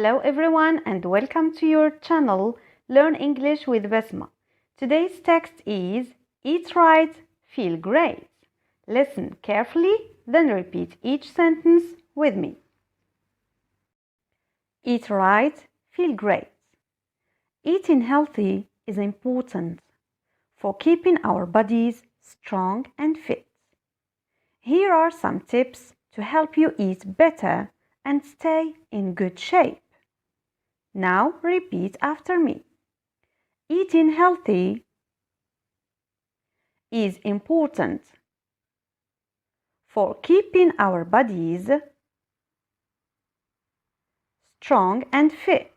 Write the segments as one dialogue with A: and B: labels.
A: Hello everyone and welcome to your channel Learn English with Basma. Today's text is Eat right, feel great. Listen carefully, then repeat each sentence with me. Eat right, feel great. Eating healthy is important for keeping our bodies strong and fit. Here are some tips to help you eat better and stay in good shape. Now repeat after me. Eating healthy is important for keeping our bodies strong and fit.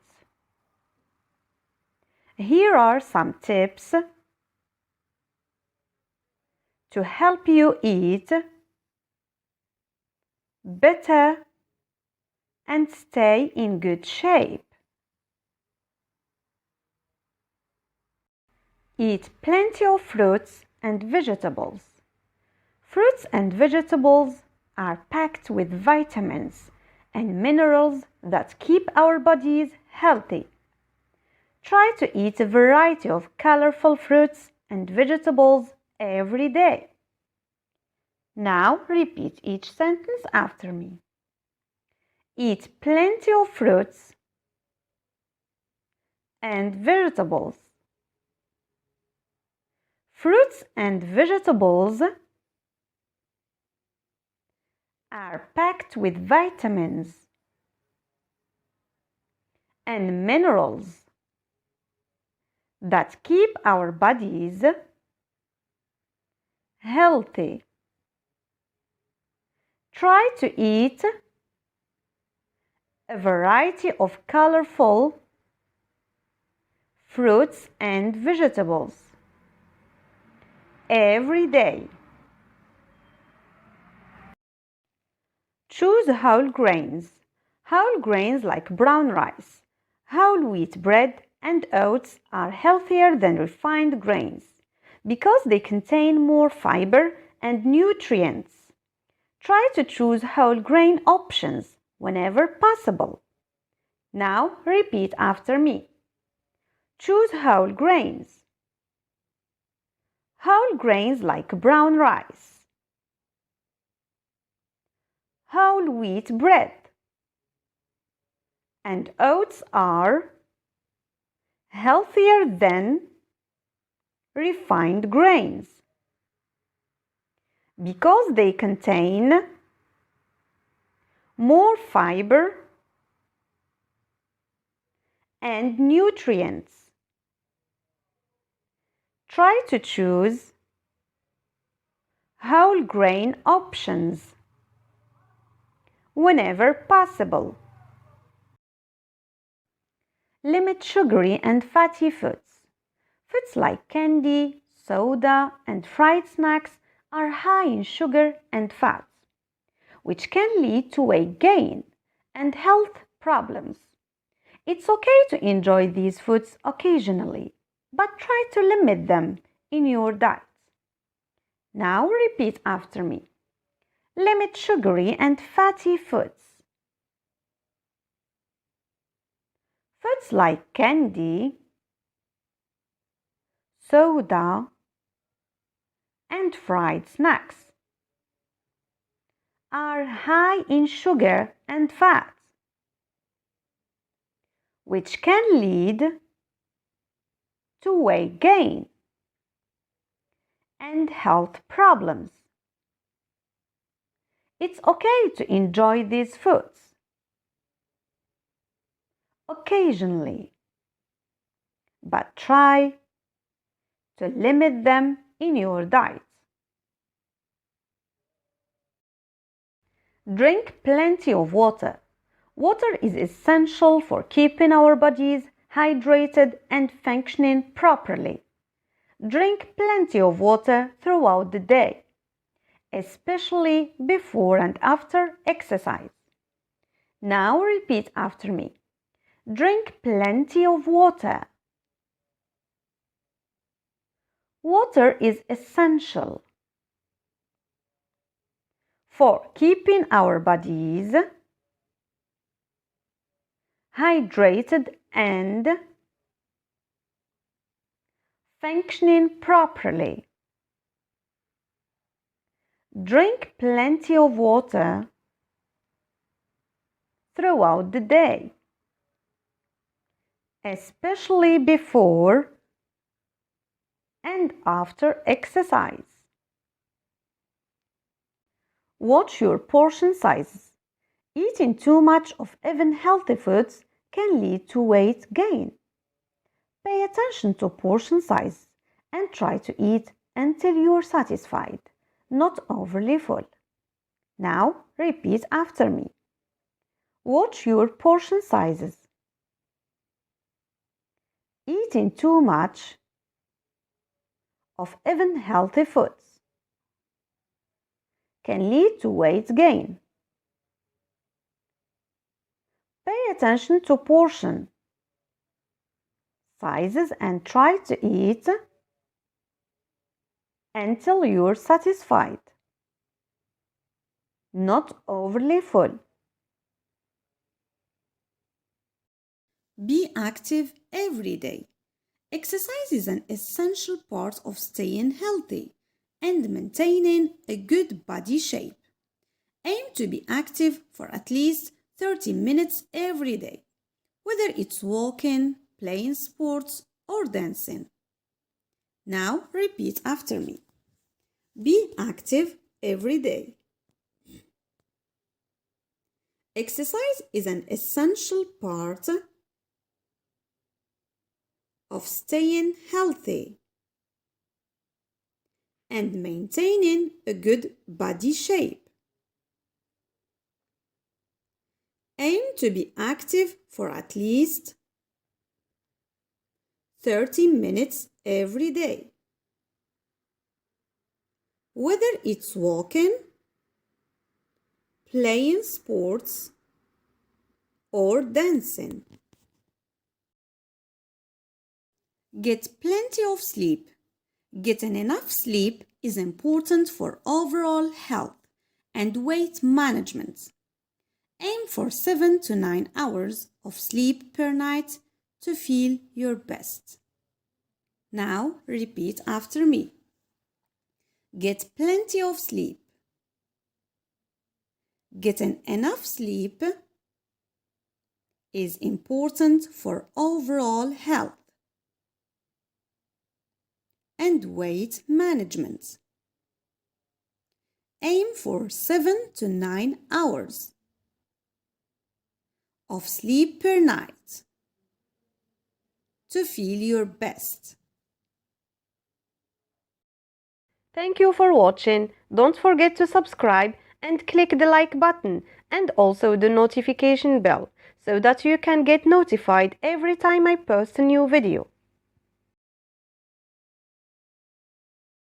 A: Here are some tips to help you eat better and stay in good shape. Eat plenty of fruits and vegetables. Fruits and vegetables are packed with vitamins and minerals that keep our bodies healthy. Try to eat a variety of colorful fruits and vegetables every day. Now repeat each sentence after me. Eat plenty of fruits and vegetables. Fruits and vegetables are packed with vitamins and minerals that keep our bodies healthy. Try to eat a variety of colorful fruits and vegetables every day. Choose whole grains. Whole grains like brown rice, whole wheat bread, and oats are healthier than refined grains because they contain more fiber and nutrients. Try to choose whole grain options whenever possible. Now repeat after me. Choose whole grains. Whole grains like brown rice, whole wheat bread, and oats are healthier than refined grains because they contain more fiber and nutrients. Try to choose whole grain options whenever possible. Limit sugary and fatty foods. Foods like candy, soda, and fried snacks are high in sugar and fats, which can lead to weight gain and health problems. It's okay to enjoy these foods occasionally, but try to limit them in your diet. Now repeat after me. Limit sugary and fatty foods. Foods like candy, soda, and fried snacks are high in sugar and fat, which can lead to weight gain and health problems. It's okay to enjoy these foods occasionally, but try to limit them in your diet. Drink plenty of water. Water is essential for keeping our bodies hydrated and functioning properly. Drink plenty of water throughout the day, especially before and after exercise. Now repeat after me. Drink plenty of water. Water is essential for keeping our bodies hydrated and functioning properly. Drink plenty of water throughout the day, especially before and after exercise. Watch your portion sizes. Eating too much of even healthy foods can lead to weight gain. Pay attention to portion size and try to eat until you are satisfied, not overly full. Now repeat after me. Watch your portion sizes. Eating too much of even healthy foods can lead to weight gain. Pay attention to portion sizes and try to eat until you're satisfied, not overly full.
B: Be active every day. Exercise is an essential part of staying healthy and maintaining a good body shape. Aim to be active for at least 30 minutes every day, whether it's walking, playing sports, or dancing. Now repeat after me. Be active every day. Exercise is an essential part of staying healthy and maintaining a good body shape. Aim to be active for at least 30 minutes every day, whether it's walking, playing sports, or dancing. Get plenty of sleep. Getting enough sleep is important for overall health and weight management. Aim for 7 to 9 hours of sleep per night to feel your best. Now repeat after me. Get plenty of sleep. Getting enough sleep is important for overall health and weight management. Aim for 7 to 9 hours of sleep per night to feel your best.
A: Thank you for watching. Don't forget to subscribe and click the like button and also the notification bell so that you can get notified every time I post a new video.